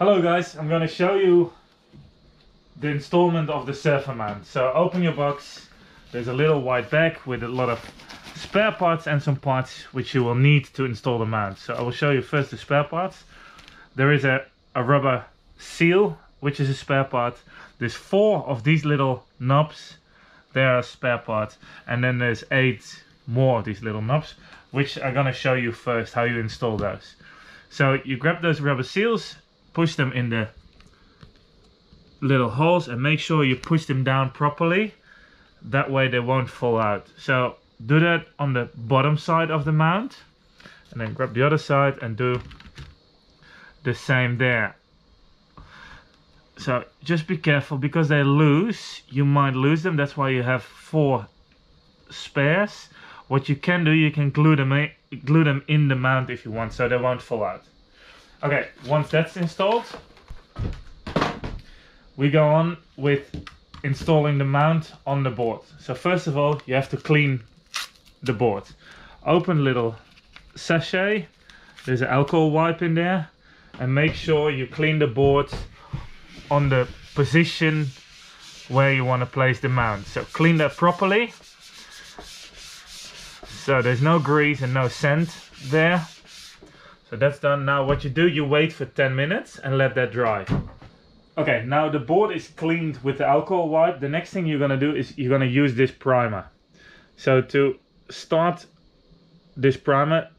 Hello guys, I'm going to show you the installment of the surfer mount. So open your box, there's a little white bag with a lot of spare parts and some parts which you will need to install the mount. So I will show you first the spare parts. There is a rubber seal which is a spare part. There's 4 of these little knobs, they are spare parts, and then there's 8 more of these little knobs which I'm going to show you first how you install those. So you grab those rubber seals, push them in the little holes and make sure you push them down properly, that way they won't fall out. So do that on the bottom side of the mount and then grab the other side and do the same there. So just be careful because they're loose, you might lose them, that's why you have 4 spares. What you can do, you can glue them in the mount if you want, so they won't fall out. Okay, once that's installed, we go on with installing the mount on the board. So first of all, you have to clean the board. Open little sachet, there's an alcohol wipe in there, and make sure you clean the board on the position where you want to place the mount. So clean that properly, so there's no grease and no scent there. So that's done. Now what you do, you wait for 10 minutes and let that dry. Okay, now the board is cleaned with the alcohol wipe. The next thing you're gonna do is you're gonna use this primer. So to start this primer,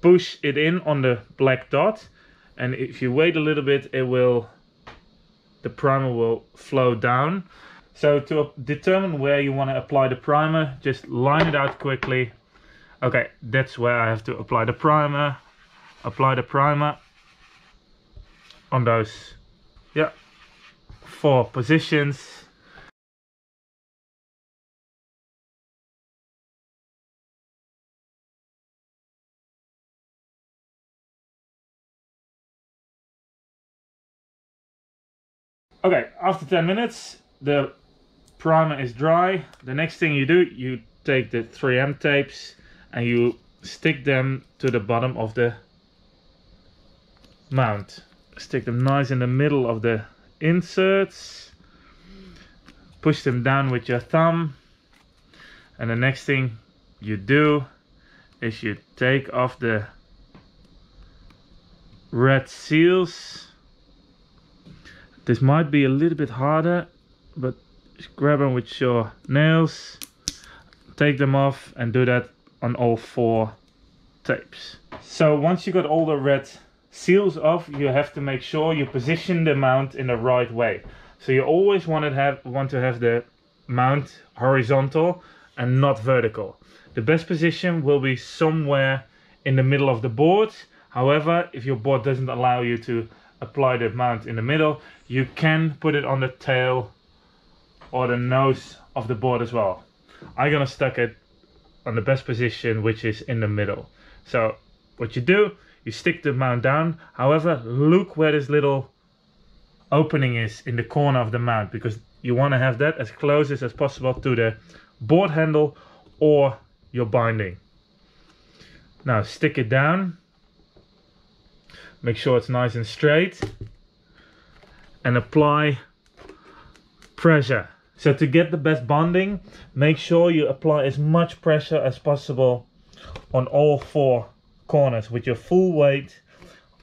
push it in on the black dot, and if you wait a little bit, the primer will flow down. So to determine where you want to apply the primer, just line it out quickly. Okay, that's where I have to apply the primer. Apply the primer on those 4 positions. Okay, after 10 minutes the primer is dry. The next thing you do, you take the 3M tapes and you stick them to the bottom of the mount. Stick them nice in the middle of the inserts, push them down with your thumb, and the next thing you do is you take off the red seals. This might be a little bit harder, but just grab them with your nails, take them off, and do that on all 4 tapes. So once you got all the red seals off, you have to make sure you position the mount in the right way. So you always want to have the mount horizontal and not vertical. The best position will be somewhere in the middle of the board. However, if your board doesn't allow you to apply the mount in the middle, you can put it on the tail or the nose of the board as well. I'm gonna stick it on the best position, which is in the middle. So what you do, you stick the mount down. However, look where this little opening is in the corner of the mount, because you want to have that as close as possible to the board handle or your binding. Now stick it down, make sure it's nice and straight, and apply pressure. So to get the best bonding, make sure you apply as much pressure as possible on all 4 corners with your full weight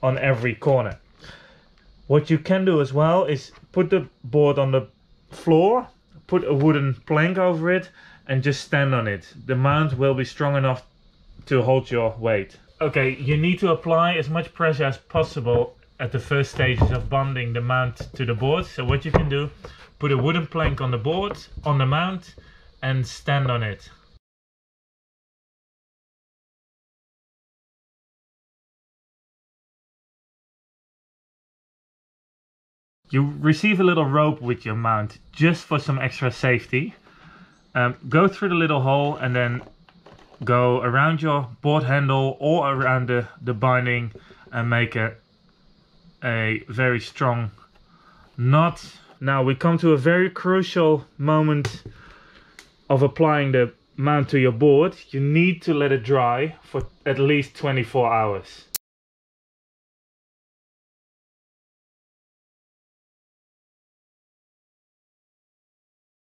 on every corner. What you can do as well is put the board on the floor, put a wooden plank over it, and just stand on it. The mount will be strong enough to hold your weight. Okay, you need to apply as much pressure as possible at the first stages of bonding the mount to the board. So what you can do, put a wooden plank on the board, on the mount, and stand on it. You receive a little rope with your mount just for some extra safety. Go through the little hole and then go around your board handle or around the binding and make a very strong knot. Now we come to a very crucial moment of applying the mount to your board. You need to let it dry for at least 24 hours.